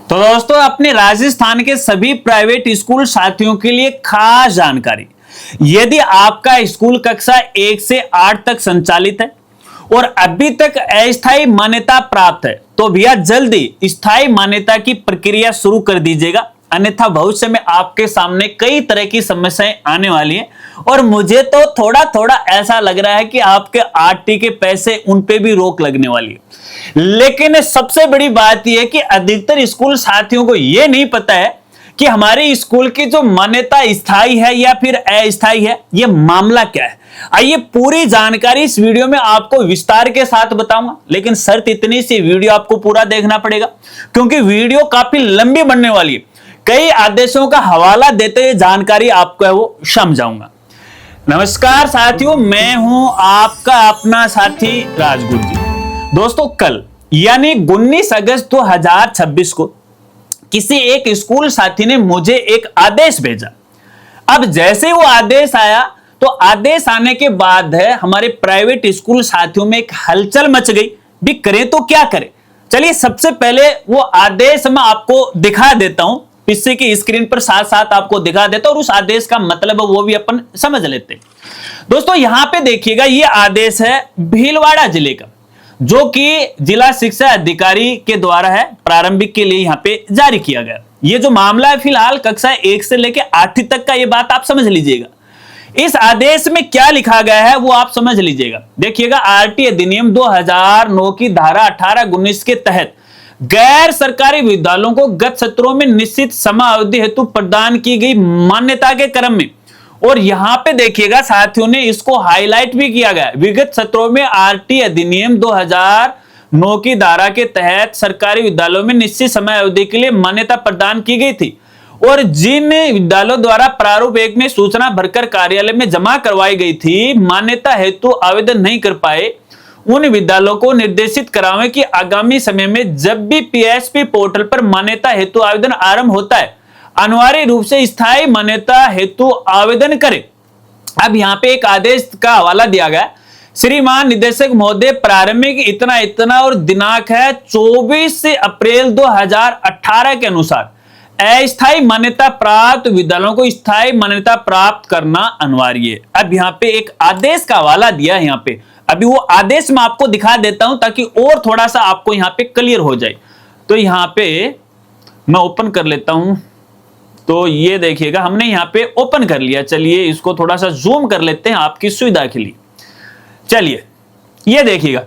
तो दोस्तों, अपने राजस्थान के सभी प्राइवेट स्कूल साथियों के लिए खास जानकारी। यदि आपका स्कूल कक्षा 1 से 8 तक संचालित है और अभी तक अस्थायी मान्यता प्राप्त है तो भैया जल्दी स्थायी मान्यता की प्रक्रिया शुरू कर दीजिएगा, अन्यथा भविष्य में आपके सामने कई तरह की समस्याएं आने वाली हैं। और मुझे तो थोड़ा थोड़ा ऐसा लग रहा है कि आपके आरटी के पैसे उन पे भी रोक लगने वाली है। लेकिन सबसे बड़ी बात यह है कि अधिकतर स्कूल साथियों को यह नहीं पता है कि हमारे स्कूल की जो मान्यता स्थायी है या फिर अस्थायी है, यह मामला क्या है। आइए पूरी जानकारी इस वीडियो में आपको विस्तार के साथ बताऊंगा, लेकिन शर्त इतनी सी, वीडियो आपको पूरा देखना पड़ेगा क्योंकि वीडियो काफी लंबी बनने वाली है। कई आदेशों का हवाला देते हुए जानकारी आपको है वो समझाऊंगा। नमस्कार साथियों, मैं हूं आपका अपना साथी राजगुरु जी। दोस्तों, कल यानी 19 अगस्त 2026 को किसी एक स्कूल साथी ने मुझे एक आदेश भेजा। अब जैसे वो आदेश आया तो आदेश आने के बाद है हमारे प्राइवेट स्कूल साथियों में एक हलचल मच गई, भी करें तो क्या करें। चलिए सबसे पहले वो आदेश मैं आपको दिखा देता हूं, पीछे की स्क्रीन पर साथ साथ आपको दिखा देता हूं और उस आदेश का मतलब वो भी अपन समझ लेते हैं। दोस्तों यहां पे देखिएगा, ये आदेश है भीलवाड़ा जिले का, जो कि जिला शिक्षा अधिकारी के द्वारा है, प्रारंभिक के लिए यहां पे जारी किया गया। ये जो मामला है फिलहाल कक्षा 1 से लेकर 8वीं तक का, ये बात आप समझ लीजिएगा। इस आदेश में क्या लिखा गया है वो आप समझ लीजिएगा। देखिएगा, आरटी अधिनियम 2009 की धारा 18-19 के तहत गैर सरकारी विद्यालयों को गत सत्रों में निश्चित समय अवधि हेतु प्रदान की गई मान्यता के क्रम में, और यहां पे देखिएगा साथियों ने इसको हाईलाइट भी किया गया, विगत सत्रों में आरटी अधिनियम 2009 की धारा के तहत सरकारी विद्यालयों में निश्चित समय अवधि के लिए मान्यता प्रदान की गई थी, और जिन विद्यालयों द्वारा प्रारूप 1 में सूचना भरकर कार्यालय में जमा करवाई गई थी, मान्यता हेतु आवेदन नहीं कर पाए, उन विद्यालयों को निर्देशित करावें कि आगामी समय में जब भी पीएसपी पोर्टल पर मान्यता हेतु आवेदन आरंभ होता है, अनिवार्य रूप से स्थायी मान्यता हेतु आवेदन करें। अब यहाँ पे एक आदेश का हवाला दिया गया, श्रीमान निदेशक महोदय, प्रारंभिक इतना इतना और दिनांक है 24 अप्रैल 2018 के अनुसार अस्थायी मान्यता प्राप्त विद्यालयों को स्थायी मान्यता प्राप्त करना अनिवार्य है। अब यहाँ पे एक आदेश का हवाला दिया है यहाँ पे, अभी वो आदेश मैं आपको दिखा देता हूं ताकि और थोड़ा सा आपको यहां पे क्लियर हो जाए। तो यहां पे मैं ओपन कर लेता हूं, तो ये देखिएगा हमने यहां पे ओपन कर लिया। चलिए इसको थोड़ा सा जूम कर लेते हैं आपकी सुविधा के लिए। चलिए ये देखिएगा,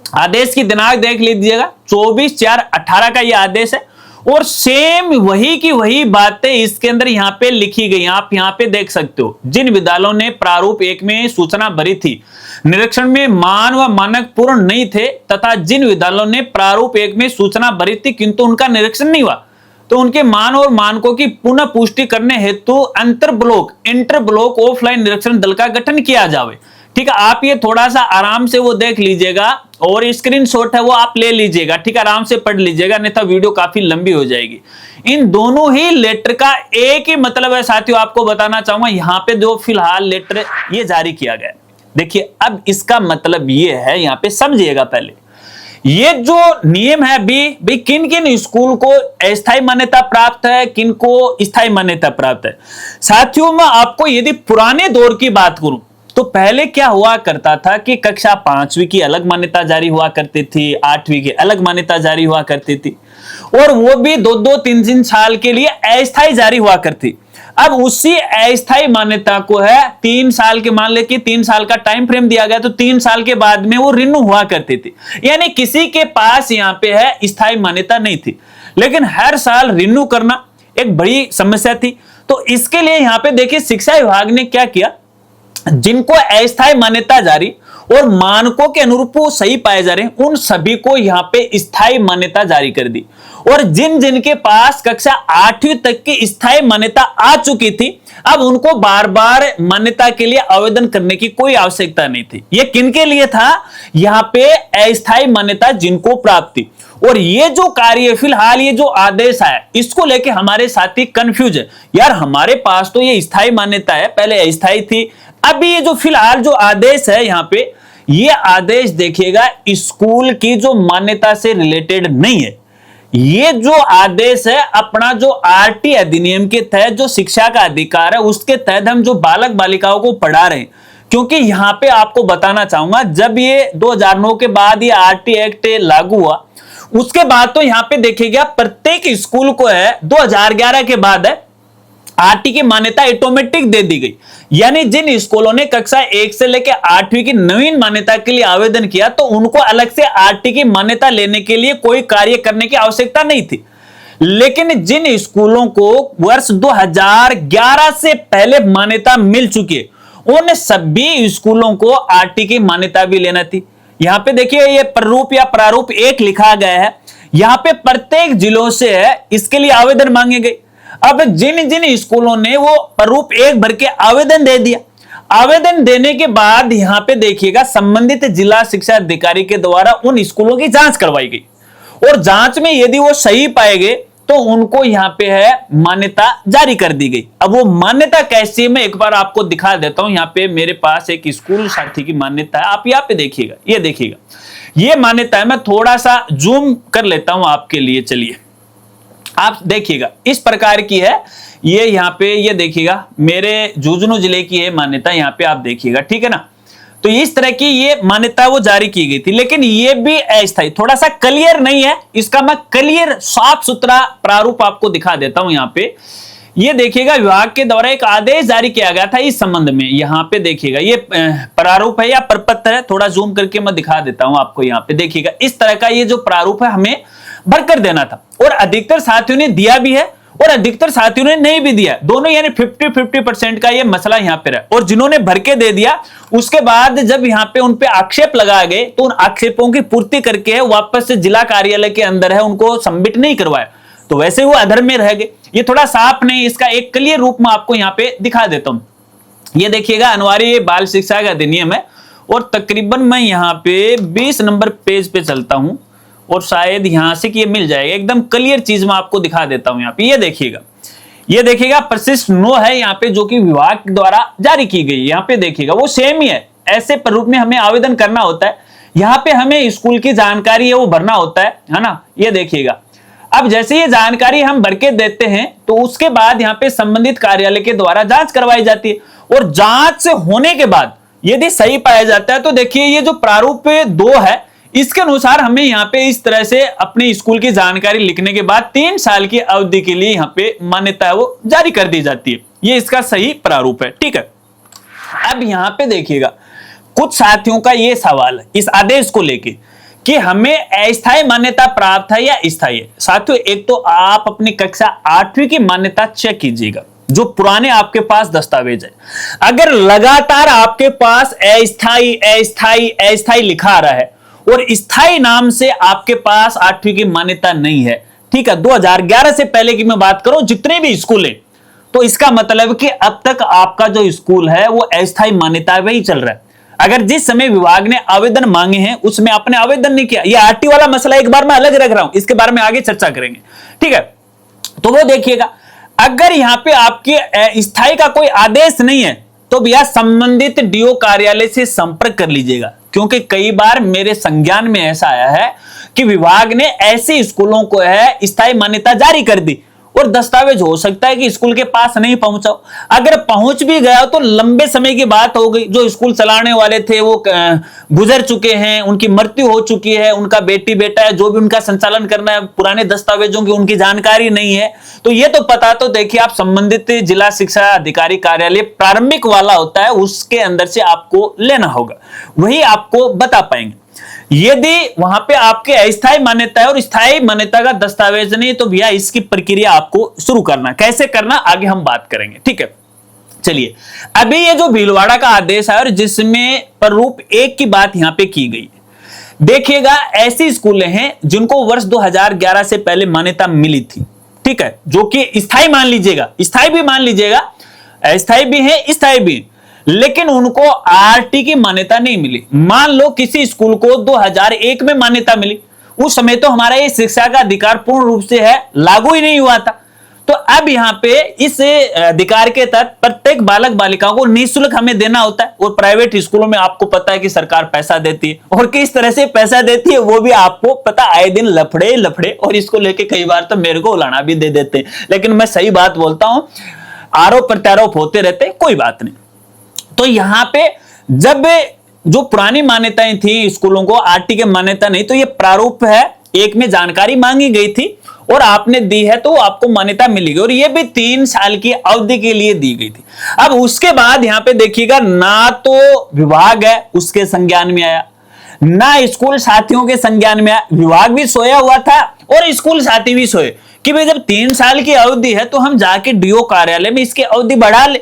आदेश की दिनांक देख लीजिएगा, 24/4/18 का ये आदेश है, और सेम वही की वही बातें इसके अंदर यहां पे लिखी गई। आप यहां पे देख सकते हो, जिन विद्यालयों ने प्रारूप 1 में सूचना भरी थी, निरीक्षण में मान व मानक पूर्ण नहीं थे, तथा जिन विद्यालयों ने प्रारूप 1 में सूचना भरी थी किंतु उनका निरीक्षण नहीं हुआ, तो उनके मान और मानकों की पुनः पुष्टि करने हेतु इंटर ब्लॉक ऑफलाइन निरीक्षण दल का गठन किया जावे। ठीक है, आप ये थोड़ा सा आराम से वो देख लीजिएगा और स्क्रीनशॉट है वो आप ले लीजिएगा। ठीक है, आराम से पढ़ लीजिएगा, नहीं तो वीडियो काफी लंबी हो जाएगी। इन दोनों ही लेटर का एक ही मतलब है साथियों, आपको बताना चाहूंगा। यहां पे जो फिलहाल लेटर ये जारी किया गया, देखिए अब इसका मतलब ये है, यहां पे समझिएगा पहले, ये जो नियम है भी किन किन स्कूल को अस्थायी मान्यता प्राप्त है, किन को स्थायी मान्यता प्राप्त है। साथियों मैं आपको यदि पुराने दौर की बात करूं तो पहले क्या हुआ करता था कि कक्षा 5वीं की अलग मान्यता जारी हुआ करती थी, 8वीं की अलग मान्यता जारी हुआ करती थी, और वो भी 2-2, 3-3 साल के लिए अस्थायी जारी हुआ करती। अब उसी अस्थायी मान्यता को है 3 साल के, मान ले कि 3 साल का टाइम फ्रेम दिया गया, तो 3 साल के बाद में वो रिन्यू हुआ करती थी। यानी किसी के पास यहाँ पे है स्थायी मान्यता नहीं थी, लेकिन हर साल रिन्यू करना एक बड़ी समस्या थी। तो इसके लिए यहाँ पे देखिए शिक्षा विभाग ने क्या किया, जिनको अस्थायी मान्यता जारी और मानकों के अनुरूप वो सही पाए जा रहे हैं, उन सभी को यहां पे स्थायी मान्यता जारी कर दी, और जिन जिनके पास कक्षा 8वीं तक की स्थायी मान्यता आ चुकी थी, अब उनको बार बार मान्यता के लिए आवेदन करने की कोई आवश्यकता नहीं थी। ये किनके लिए था, यहां पे अस्थायी मान्यता जिनको प्राप्त थी। और ये जो कार्य फिलहाल ये जो आदेश आया, इसको लेके हमारे साथी कंफ्यूज है, यार हमारे पास तो ये स्थायी मान्यता है, पहले अस्थायी थी, अभी ये जो फिलहाल जो आदेश है यहां पे, ये आदेश देखिएगा स्कूल की जो मान्यता से रिलेटेड नहीं है, ये जो आदेश है अपना जो आरटी अधिनियम के तहत जो शिक्षा का अधिकार है उसके तहत हम जो बालक बालिकाओं को पढ़ा रहे हैं। क्योंकि यहां पे आपको बताना चाहूंगा, जब ये 2009 के बाद ये आरटी एक्ट लागू हुआ उसके बाद तो यहां पे देखिएगा प्रत्येक स्कूल को है 2011 के बाद है आरटी की मान्यता ऑटोमेटिक दे दी गई। यानी जिन स्कूलों ने कक्षा 1 से लेकर 8वीं की नवीन मान्यता के लिए आवेदन किया तो उनको अलग से आरटी की मान्यता लेने के लिए कोई कार्य करने की आवश्यकता नहीं थी। लेकिन जिन स्कूलों को वर्ष 2011 से पहले मान्यता मिल चुकी है उन सभी स्कूलों को आरटी की मान्यता भी लेना थी। यहां पे देखिए ये प्रारूप या प्रारूप 1 लिखा गया है, यहां पे प्रत्येक जिलों से है इसके लिए आवेदन मांगे गए। अब जिन जिन स्कूलों ने वो प्रारूप 1 भर के आवेदन दे दिया, आवेदन देने के बाद यहां पे देखिएगा संबंधित जिला शिक्षा अधिकारी के द्वारा उन स्कूलों की जांच करवाई गई और जांच में यदि वो सही पाए गए तो उनको यहां पे है मान्यता जारी कर दी गई। अब वो मान्यता कैसी है मैं एक बार आपको दिखा देता हूं। यहां पे मेरे पास एक स्कूल साथी की मान्यता है, आप यहां पे देखिएगा, ये देखिएगा ये मान्यता है। मैं थोड़ा सा जूम कर लेता हूं आपके लिए, चलिए आप देखिएगा इस प्रकार की है ये। यहां पे ये देखिएगा मेरे झुंझुनू जिले की है मान्यता, यहां पे आप देखिएगा, ठीक है ना। तो इस तरह की ये मान्यता वो जारी की गई थी, लेकिन ये भी अस्थायी, थोड़ा सा क्लियर नहीं है इसका। मैं क्लियर साफ सुथरा प्रारूप आपको दिखा देता हूं। यहां पे ये देखिएगा विभाग के द्वारा एक आदेश जारी किया गया था इस संबंध में। यहां पे देखिएगा ये प्रारूप है या प्रपत्र है, थोड़ा जूम करके मैं दिखा देता हूं आपको। यहां पे देखिएगा इस तरह का ये जो प्रारूप है हमें भरकर देना था और अधिकतर साथियों ने दिया भी है और अधिकतर साथियों ने नहीं भी दिया, दोनों यानी 50-50% का ये मसला यहां पे है। और जिन्होंने भर के दे दिया उसके बाद जब यहां पे उन पे आक्षेप लगाए गए तो उन आक्षेपों की पूर्ति करके वापस से जिला कार्यालय के अंदर है उनको सबमिट नहीं करवाया, तो वैसे वो अधर में रह गए। ये थोड़ा साफ नहीं, इसका एक क्लियर रूप में आपको यहां पे दिखा देता हूं। ये देखिएगा अनिवार्य बाल शिक्षा का अधिनियम है और तकरीबन मैं यहां पे 20 नंबर पेज पे चलता हूं और शायद यहां से कि ये मिल जाएगा, एकदम क्लियर चीज मैं आपको दिखा देता हूं। यहां पे ये देखिएगा प्रशिष्ट नो है यहाँ पे जो कि विभाग द्वारा जारी की गई। यहाँ पे देखिएगा वो सेम ही है, ऐसे प्रारूप में हमें आवेदन करना होता है। यहाँ पे हमें स्कूल की जानकारी है वो भरना होता है ना। ये देखिएगा अब जैसे ये जानकारी हम भर के देते हैं तो उसके बाद यहाँ पे संबंधित कार्यालय के द्वारा जांच करवाई जाती है और जांच होने के बाद यदि सही पाया जाता है तो देखिए ये जो प्रारूप 2 है इसके अनुसार हमें यहाँ पे इस तरह से अपने स्कूल की जानकारी लिखने के बाद 3 साल की अवधि के लिए यहाँ पे मान्यता है वो जारी कर दी जाती है। ये इसका सही प्रारूप है, ठीक है। अब यहाँ पे देखिएगा कुछ साथियों का ये सवाल है इस आदेश को लेके कि हमें अस्थायी मान्यता प्राप्त है या स्थायी है। साथियों एक तो आप अपनी कक्षा 8वीं की मान्यता चेक कीजिएगा, जो पुराने आपके पास दस्तावेज है। अगर लगातार आपके पास अस्थायी अस्थायी अस्थायी लिखा आ रहा है और स्थायी नाम से आपके पास 8वीं की मान्यता नहीं है, ठीक है, 2011 से पहले की मैं बात करूं जितने भी स्कूल हैं, तो इसका मतलब कि अब तक आपका जो स्कूल है वो अस्थायी मान्यता में ही चल रहा है। अगर जिस समय विभाग ने आवेदन मांगे हैं उसमें आपने आवेदन नहीं किया, ये आरटी वाला मसला एक बार मैं अलग रख रहा हूं, इसके बारे में आगे चर्चा करेंगे, ठीक है। तो वो देखिएगा अगर यहां पे आपके स्थायी का कोई आदेश नहीं है तो भैया संबंधित डीओ कार्यालय से संपर्क कर लीजिएगा, क्योंकि कई बार मेरे संज्ञान में ऐसा आया है कि विभाग ने ऐसे स्कूलों को है स्थायी मान्यता जारी कर दी और दस्तावेज हो सकता है कि स्कूल के पास नहीं पहुंचा। अगर पहुंच भी गया तो लंबे समय की बात हो गई, जो स्कूल चलाने वाले थे वो गुजर चुके हैं, उनकी मृत्यु हो चुकी है, उनका बेटी बेटा है जो भी उनका संचालन करना है, पुराने दस्तावेजों की उनकी जानकारी नहीं है। तो ये तो पता तो देखिए आप संबंधित जिला शिक्षा अधिकारी कार्यालय प्रारंभिक वाला होता है उसके अंदर से आपको लेना होगा, वही आपको बता पाएंगे। यदि वहां पे आपके अस्थायी मान्यता है और स्थायी मान्यता का दस्तावेज नहीं तो भैया इसकी प्रक्रिया आपको शुरू करना, कैसे करना आगे हम बात करेंगे, ठीक है। चलिए अभी ये जो भीलवाड़ा का आदेश है और जिसमें प्रारूप 1 की बात यहां पे की गई, देखिएगा ऐसी स्कूलें हैं जिनको वर्ष 2011 से पहले मान्यता मिली थी, ठीक है, जो कि स्थायी मान लीजिएगा, स्थायी भी मान लीजिएगा, अस्थायी भी है स्थायी भी, लेकिन उनको आरटी की मान्यता नहीं मिली। मान लो किसी स्कूल को 2001 में मान्यता मिली, उस समय तो हमारा ये शिक्षा का अधिकार पूर्ण रूप से है लागू ही नहीं हुआ था, तो अब यहाँ पे इस अधिकार के तहत प्रत्येक बालक बालिका को निःशुल्क हमें देना होता है। और प्राइवेट स्कूलों में आपको पता है कि सरकार पैसा देती है, और किस तरह से पैसा देती है वो भी आपको पता। आए दिन लफड़े लफड़े, और इसको लेके कई बार तो मेरे को उलाना भी दे देते हैं, लेकिन मैं सही बात बोलता हूं, आरोप प्रत्यारोप होते रहते, कोई बात नहीं। तो यहां पे जब जो पुरानी मान्यताएं थी स्कूलों को, आरटी की मान्यता नहीं, तो ये प्रारूप है, एक में जानकारी मांगी गई थी और आपने दी है तो आपको मान्यता मिलेगी, और ये भी 3 साल की अवधि के लिए दी गई थी। अब उसके बाद यहां पे देखिएगा, ना तो विभाग है उसके संज्ञान में आया, ना स्कूल साथियों के संज्ञान में आया। विभाग भी सोया हुआ था और स्कूल साथी भी सोए कि भाई जब 3 साल की अवधि है तो हम जाके डीओ कार्यालय में इसकी अवधि बढ़ा ले।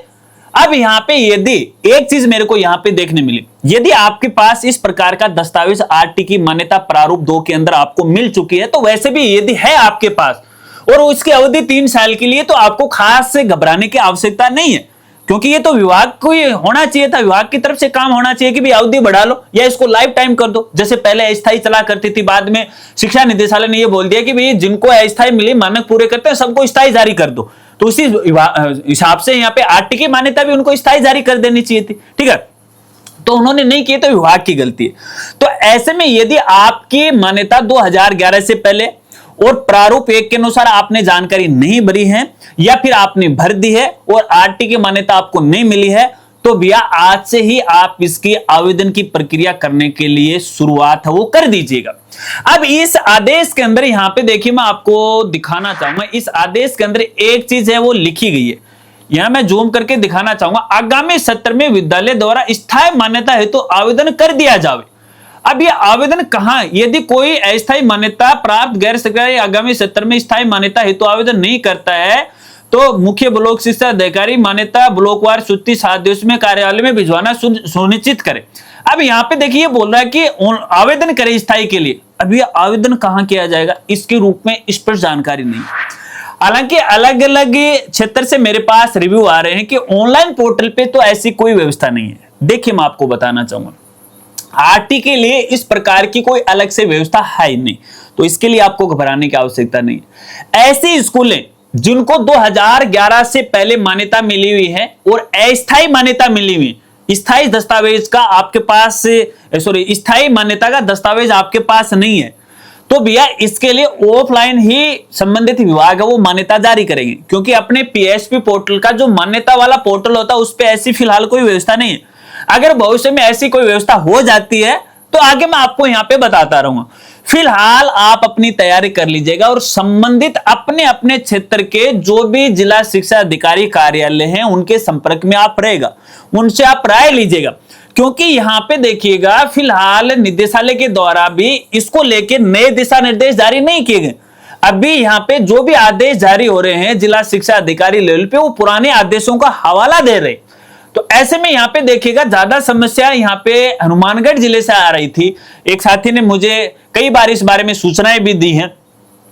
अब यहां पे यदि एक चीज मेरे को यहां पे देखने मिली, यदि आपके पास इस प्रकार का दस्तावेज आरटी की मान्यता प्रारूप 2 के अंदर आपको मिल चुकी है, तो वैसे भी यदि है आपके पास और उसकी अवधि 3 साल के लिए, तो आपको खास से घबराने की आवश्यकता नहीं है, क्योंकि ये तो विभाग को ही होना चाहिए था, विभाग की तरफ से काम होना चाहिए कि भाई अवधि बढ़ा लो या इसको लाइफ टाइम कर दो। जैसे पहले अस्थायी चला करती थी, बाद में शिक्षा निदेशालय ने ये बोल दिया कि भाई जिनको अस्थायी मिली, मानक पूरे करते हैं, सबको स्थायी जारी कर दो। तो उसी हिसाब से यहाँ पे आरटी की मान्यता भी उनको स्थायी जारी कर देनी चाहिए थी, ठीक है। तो उन्होंने नहीं किए, तो विभाग की गलती है। तो ऐसे में यदि आपकी मान्यता 2011 से पहले और प्रारूप 1 के अनुसार आपने जानकारी नहीं भरी है, या फिर आपने भर दी है और आरटी की मान्यता आपको नहीं मिली है, तो भैया आज से ही आप इसकी आवेदन की प्रक्रिया करने के लिए शुरुआत है वो कर दीजिएगा। अब इस आदेश के अंदर यहां पे देखिए, मैं आपको दिखाना चाहूंगा, इस आदेश के अंदर एक चीज है वो लिखी गई है, यहां मैं जूम करके दिखाना चाहूंगा। आगामी सत्र में विद्यालय द्वारा स्थायी मान्यता हेतु तो आवेदन कर दिया जावे। अब ये आवेदन कहां, यदि कोई अस्थायी मान्यता प्राप्त गैर सरकारी आगामी सत्र में स्थायी मान्यता हेतु तो आवेदन नहीं करता है, तो मुख्य ब्लॉक शिक्षा अधिकारी मान्यता ब्लॉकवार सूची 7 दिवस में कार्यालय में भिजवाना सुनिश्चित करे। अब यहाँ पे देखिए बोल रहा है कि आवेदन करे स्थायी के लिए। अब ये आवेदन कहां किया जाएगा, इसके रूप में स्पष्ट जानकारी नहीं। हालांकि अलग अलग क्षेत्र से मेरे पास रिव्यू आ रहे हैं कि ऑनलाइन पोर्टल पे तो ऐसी कोई व्यवस्था नहीं है। देखिए मैं आपको बताना चाहूंगा, आरटी के लिए इस प्रकार की कोई अलग से व्यवस्था है ही नहीं, तो इसके लिए आपको घबराने की आवश्यकता नहीं। ऐसी स्कूलें जिनको 2011 से पहले मान्यता मिली हुई है और अस्थायी मान्यता मिली हुई, स्थायी दस्तावेज का आपके पास, स्थायी मान्यता का दस्तावेज आपके पास नहीं है, तो भैया इसके लिए ऑफलाइन ही संबंधित विभाग है वो मान्यता जारी करेंगे, क्योंकि अपने पीएसपी पोर्टल का जो मान्यता वाला पोर्टल होता है उस पर ऐसी फिलहाल कोई व्यवस्था नहीं है। अगर भविष्य में ऐसी कोई व्यवस्था हो जाती है तो आगे मैं आपको यहां पे बताता रहूंगा। फिलहाल आप अपनी तैयारी कर लीजिएगा और संबंधित अपने अपने क्षेत्र के जो भी जिला शिक्षा अधिकारी कार्यालय हैं उनके संपर्क में आप रहेगा, उनसे आप राय लीजिएगा, क्योंकि यहां पे देखिएगा फिलहाल निदेशालय के द्वारा भी इसको लेके नए दिशा निर्देश जारी नहीं किए गए। अभी यहाँ पे जो भी आदेश जारी हो रहे हैं जिला शिक्षा अधिकारी लेवल पे, वो पुराने आदेशों का हवाला दे रहे। तो ऐसे में यहाँ पे देखिएगा ज्यादा समस्या यहाँ पे हनुमानगढ़ जिले से आ रही थी। एक साथी ने मुझे कई बार इस बारे में सूचनाएं भी दी हैं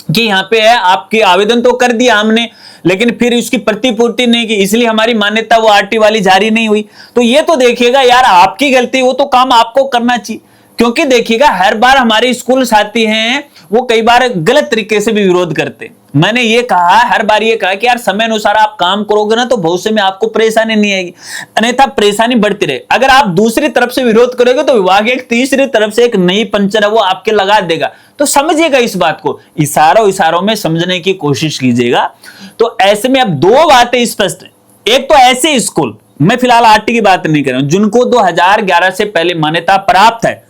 कि यहाँ पे है आपकी आवेदन तो कर दिया हमने, लेकिन फिर उसकी प्रतिपूर्ति नहीं की, इसलिए हमारी मान्यता वो आरटी वाली जारी नहीं हुई। तो ये तो देखिएगा यार आपकी गलती, वो तो काम आपको करना चाहिए, क्योंकि देखिएगा हर बार हमारे स्कूल साथी हैं वो कई बार गलत तरीके से भी विरोध करते। मैंने ये कहा, हर बार ये कहा कि यार समय अनुसार आप काम करोगे ना तो भविष्य में आपको परेशानी नहीं आएगी, अन्यथा परेशानी बढ़ती रहे। अगर आप दूसरी तरफ से विरोध करोगे तो विभाग एक तीसरी तरफ से एक नई पंचर है वो आपके लगा देगा। तो समझिएगा इस बात को, इशारों में समझने की कोशिश कीजिएगा। तो ऐसे में अब 2 बातें स्पष्ट है। एक तो ऐसे स्कूल, मैं फिलहाल आरटी की बात नहीं कर रहा हूं, जिनको 2011 से पहले मान्यता प्राप्त है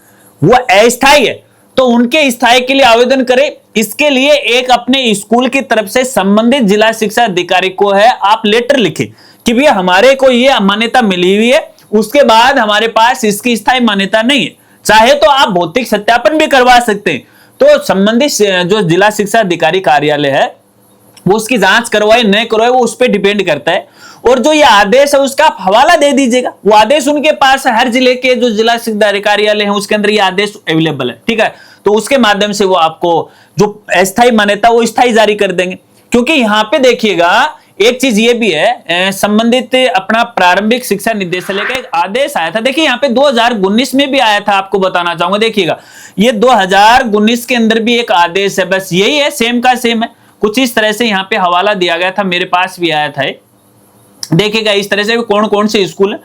वो अस्थायी है, तो उनके स्थायी के लिए आवेदन करें। इसके लिए एक अपने स्कूल की तरफ से संबंधित जिला शिक्षा अधिकारी को है आप लेटर लिखें कि भैया हमारे को ये मान्यता मिली हुई है, उसके बाद हमारे पास इसकी स्थायी मान्यता नहीं है। चाहे तो आप भौतिक सत्यापन भी करवा सकते हैं, तो संबंधित जो जिला शिक्षा अधिकारी कार्यालय है वो उसकी जांच करवाए न करवाए वो उस पर डिपेंड करता है। और जो ये आदेश है उसका आप हवाला दे दीजिएगा, वो आदेश उनके पास है, हर जिले के जो जिला शिक्षा अधिकारी कार्यालय है उसके अंदर ये आदेश अवेलेबल है, ठीक है। तो उसके माध्यम से वो आपको जो अस्थायी मान्यता वो स्थायी जारी कर देंगे। क्योंकि यहाँ पे देखिएगा एक चीज ये भी है, संबंधित अपना प्रारंभिक शिक्षा निदेशालय का एक आदेश आया था। देखिए यहाँ पे 2019 में भी आया था, आपको बताना चाहूंगा। देखिएगा ये 2019 के अंदर भी एक आदेश है, बस यही है, सेम का सेम है। कुछ इस तरह से यहाँ पे हवाला दिया गया था, मेरे पास भी आया था। देखिएगा इस तरह से कौन कौन से स्कूल है।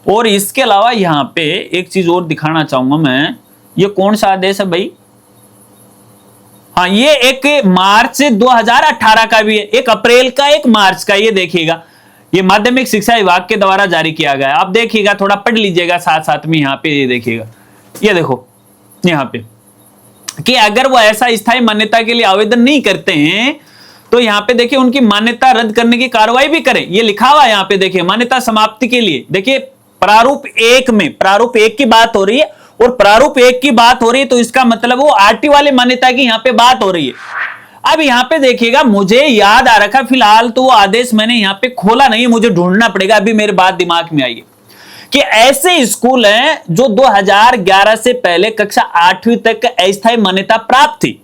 और इसके अलावा यहाँ पे एक चीज और दिखाना चाहूंगा मैं, ये कौन सा आदेश है भाई, हाँ ये एक मार्च 2018 का भी है, एक अप्रैल का, एक मार्च का। ये देखिएगा, ये माध्यमिक शिक्षा विभाग के द्वारा जारी किया गया है। आप देखिएगा, थोड़ा पढ़ लीजिएगा साथ साथ में। यहाँ पे ये देखिएगा, ये देखो यहाँ पे कि अगर वो ऐसा स्थायी मान्यता के लिए आवेदन नहीं करते हैं तो यहाँ पे देखिए उनकी मान्यता रद्द करने की कार्रवाई भी करें। ये लिखा हुआ है यहाँ पे, देखिए मान्यता समाप्ति के लिए। देखिए प्रारूप 1 में, प्रारूप 1 की बात हो रही है और प्रारूप 1 की बात हो रही है तो इसका मतलब वो आरटी वाले मान्यता की यहाँ पे बात हो रही है। अब यहाँ पे देखिएगा, मुझे याद आ रखा, फिलहाल तो वो आदेश मैंने यहाँ पे खोला नहीं, मुझे ढूंढना पड़ेगा, अभी मेरे बात दिमाग में आई है कि ऐसे स्कूल हैं जो 2011 से पहले कक्षा 8वीं तक अस्थायी मान्यता प्राप्त थी।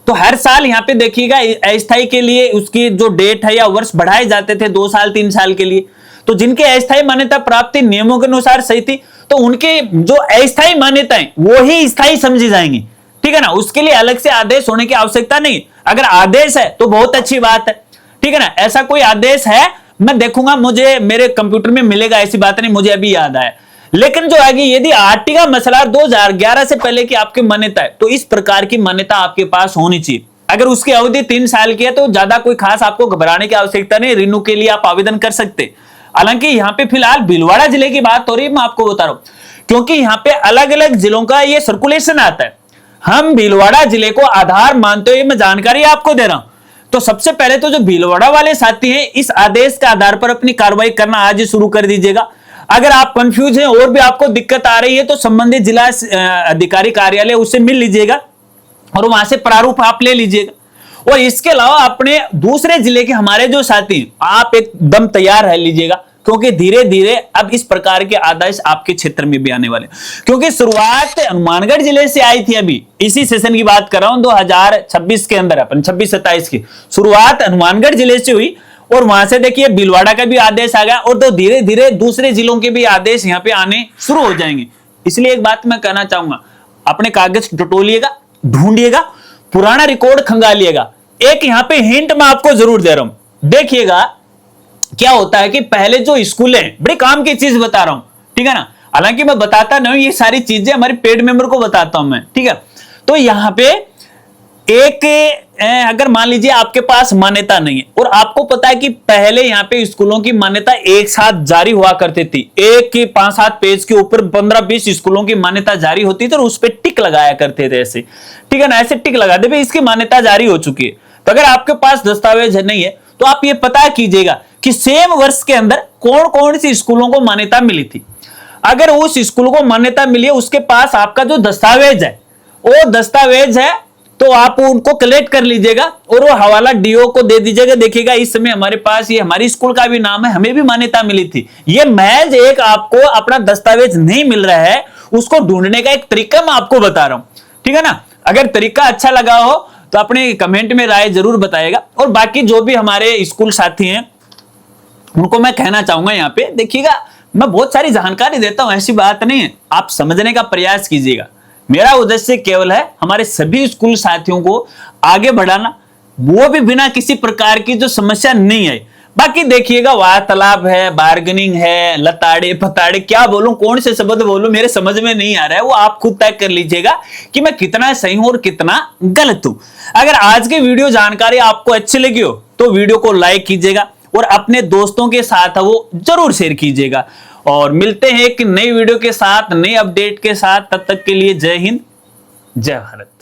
तो हर साल यहाँ पे देखिएगा अस्थायी के लिए उसकी जो डेट है या वर्ष बढ़ाए जाते थे 2 साल 3 साल के लिए। तो जिनके अस्थायी मान्यता प्राप्ति नियमों के अनुसार सही थी तो उनके जो अस्थायी मान्यताएं वो ही स्थायी समझी जाएंगी, ठीक है ना। उसके लिए अलग से आदेश होने की आवश्यकता नहीं। अगर आदेश है तो बहुत अच्छी बात है, ठीक है ना। ऐसा कोई आदेश है मैं देखूंगा, मुझे मेरे कंप्यूटर में मिलेगा, ऐसी बात नहीं, मुझे अभी याद आया। लेकिन जो आगे यदि आरटी का मसला 2011 से पहले की आपकी मान्यता है तो इस प्रकार की मान्यता आपके पास होनी चाहिए। अगर उसकी अवधि 3 साल की है तो ज्यादा कोई खास आपको घबराने की आवश्यकता नहीं, रिन्यू के लिए आप आवेदन कर सकते। हालांकि यहाँ पे फिलहाल भीलवाड़ा जिले की बात हो रही है, मैं आपको बता रहा हूं क्योंकि यहाँ पे अलग अलग जिलों का ये सर्कुलेशन आता है। हम भीलवाड़ा जिले को आधार मानते हुए मैं जानकारी आपको दे रहा हूं। तो सबसे पहले तो जो भीलवाड़ा वाले साथी हैं इस आदेश के आधार पर अपनी कार्रवाई करना आज ही शुरू कर दीजिएगा। अगर आप कंफ्यूज हैं और भी आपको दिक्कत आ रही है तो संबंधित जिला अधिकारी कार्यालय उससे मिल लीजिएगा और वहां से प्रारूप आप ले लीजिएगा। और इसके अलावा अपने दूसरे जिले के हमारे जो साथी आप एकदम तैयार रह लीजिएगा क्योंकि धीरे धीरे अब इस प्रकार के आदेश आपके क्षेत्र में भी आने वाले। क्योंकि शुरुआत हनुमानगढ़ जिले से आई थी, अभी इसी सेशन की बात कर रहा हूं 2026 के अंदर, अपन 26-27 की शुरुआत हनुमानगढ़ जिले से हुई और वहां से देखिए भीलवाड़ा का भी आदेश आ गया और तो धीरे धीरे दूसरे जिलों के भी आदेश यहाँ पे आने शुरू हो जाएंगे। इसलिए एक बात मैं कहना चाहूंगा, अपने कागज टटोलिएगा, ढूंढिएगा, पुराना रिकॉर्ड खंगालिएगा। एक यहाँ पे हिंट मैं आपको जरूर दे रहा हूं, देखिएगा क्या होता है कि पहले जो स्कूल है, बड़ी काम की चीज बता रहा हूं, ठीक है ना। हालांकि मैं बताता नहीं, ये सारी चीजें हमारे पेड मेंबर को बताता हूं मैं, ठीक है। तो यहाँ पे एक अगर मान लीजिए आपके पास मान्यता नहीं है और आपको पता है कि पहले यहाँ पे स्कूलों की मान्यता एक साथ जारी हुआ करती थी, एक के 5-7 पेज के ऊपर 15-20 स्कूलों की मान्यता जारी होती थी और उस पर टिक लगाया करते थे ऐसे, ठीक है ना। ऐसे टिक लगा दे भाई इसकी मान्यता जारी हो चुकी है। तो अगर आपके पास दस्तावेज नहीं है तो आप ये पता कीजिएगा कि सेम वर्ष के अंदर कौन कौन सी स्कूलों को मान्यता मिली थी। अगर उस स्कूल को मान्यता मिली है उसके पास आपका जो दस्तावेज है वो दस्तावेज है तो आप उनको कलेक्ट कर लीजिएगा और वो हवाला डीओ को दे दीजिएगा। देखिएगा इस समय हमारे पास ये हमारी स्कूल का भी नाम है, हमें भी मान्यता मिली थी। ये महज एक आपको अपना दस्तावेज नहीं मिल रहा है, उसको ढूंढने का एक तरीका मैं आपको बता रहा हूं, ठीक है ना। अगर तरीका अच्छा लगा हो तो अपने कमेंट में राय जरूर बताइएगा। और बाकी जो भी हमारे स्कूल साथी हैं उनको मैं कहना चाहूंगा, यहाँ पे देखिएगा मैं बहुत सारी जानकारी देता हूं, ऐसी बात नहीं है, आप समझने का प्रयास कीजिएगा। मेरा उद्देश्य केवल है हमारे सभी स्कूल साथियों को आगे बढ़ाना, वो भी बिना किसी प्रकार की जो समस्या नहीं है। बाकी देखिएगा वार्तालाप है, बार्गेनिंग है, लताड़े फताड़े, क्या बोलूं, कौन से शब्द बोलूं, मेरे समझ में नहीं आ रहा है, वो आप खुद तय कर लीजिएगा कि मैं कितना सही हूं और कितना गलत हूं। अगर आज की वीडियो जानकारी आपको अच्छी लगी हो तो वीडियो को लाइक कीजिएगा और अपने दोस्तों के साथ वो जरूर शेयर कीजिएगा। और मिलते हैं एक नई वीडियो के साथ, नई अपडेट के साथ, तब तक के लिए जय हिंद, जय भारत।